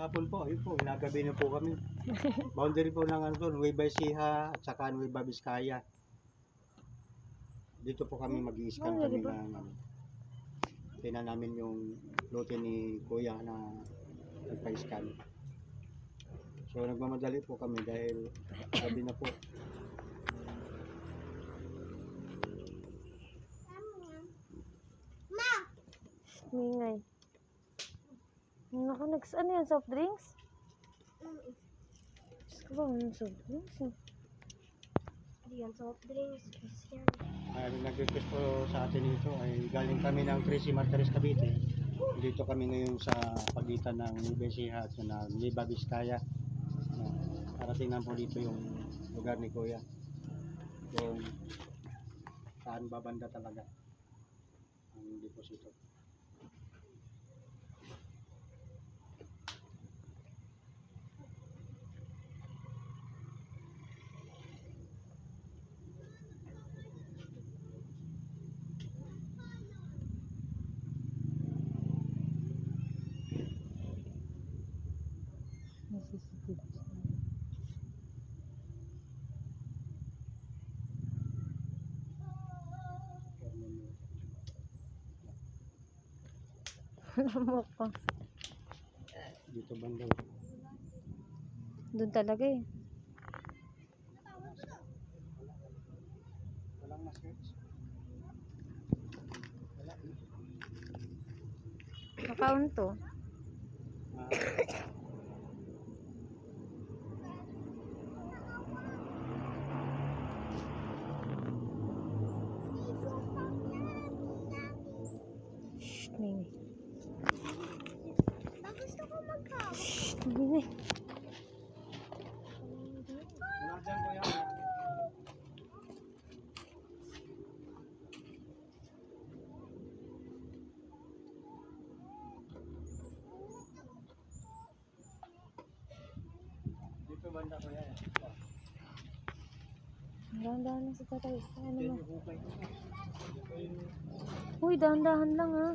Hapon po, ayun po, ginagabi na po kami. Boundary po ng ano doon, Nueva Ecija at saka Nueva Vizcaya. Dito po kami mag-i-scan kami diba? ng ano. Tingnan namin yung lote ni Kuya na nagpa-scan. So nagmamadali po kami dahil gabi na po. Mingay. Naku, ano yan? Soft drinks? Gusto ko ba yung soft drinks? Hindi yan soft drinks. Juice yan. Nag-request po sa atin ito ay galing kami ng Tracy Martires Cavite. Dito kami ngayon sa pagitan ng Nueva Ecija at Nueva Vizcaya. Para tingnan po dito yung lugar ni Kuya. Kung saan babanda talaga ang deposito. Lamok pa. Dito banda. Doon talaga eh. Walang ma-search. Wala. Nakaunto. Shhh, Mingay. Gusto ko magkawa. Shhh, Mingay. Wala dyan Kuya. Dito banda Kuya. Dahan-dahan lang sa tatay. Ano Yan mo? yung hukay ko. Uy, dahan-dahan lang ha.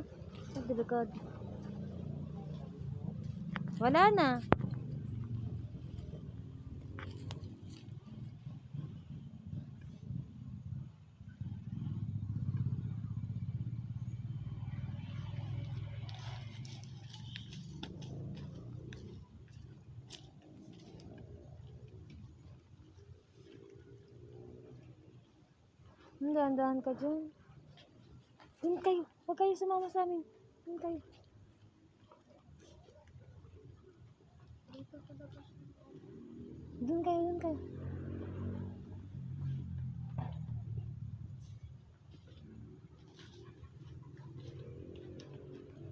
Ang delikado. Wala na. Dahan-dahan ka dyan. Doon kayo. Huwag kayo sumama sa amin. Doon kayo. Doon kayo, doon kayo.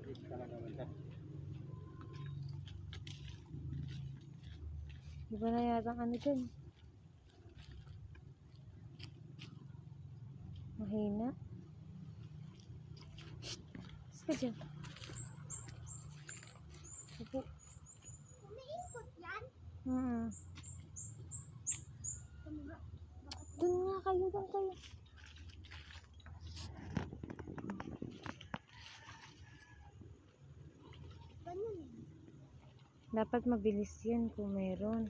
Dito talaga banda. Iba na yata ang ano dyan. Mahina. Shhh ka dyan. Upo. Umiikot yan? Doon nga kayo, doon kayo. Ganun eh. Dapat mabilis yan kung meron.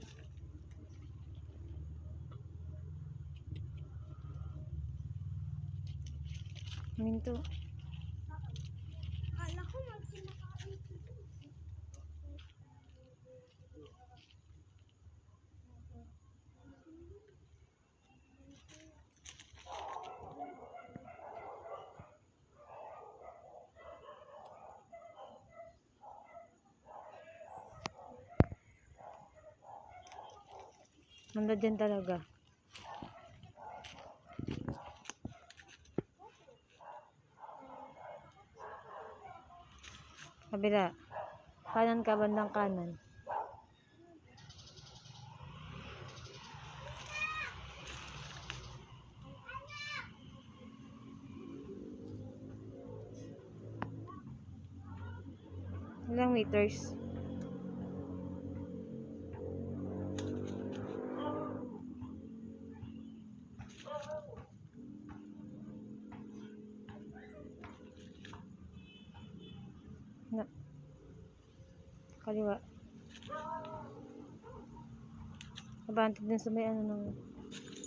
Minto. Kala ko magsinakain. Handa dyan talaga. Kabila. Kanan ka, bandang kanan. Ilang meters? Na. Kaliwa. Abante din sa may ano nung...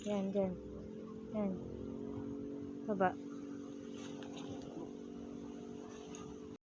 Yan, dyan. Yan. Baba.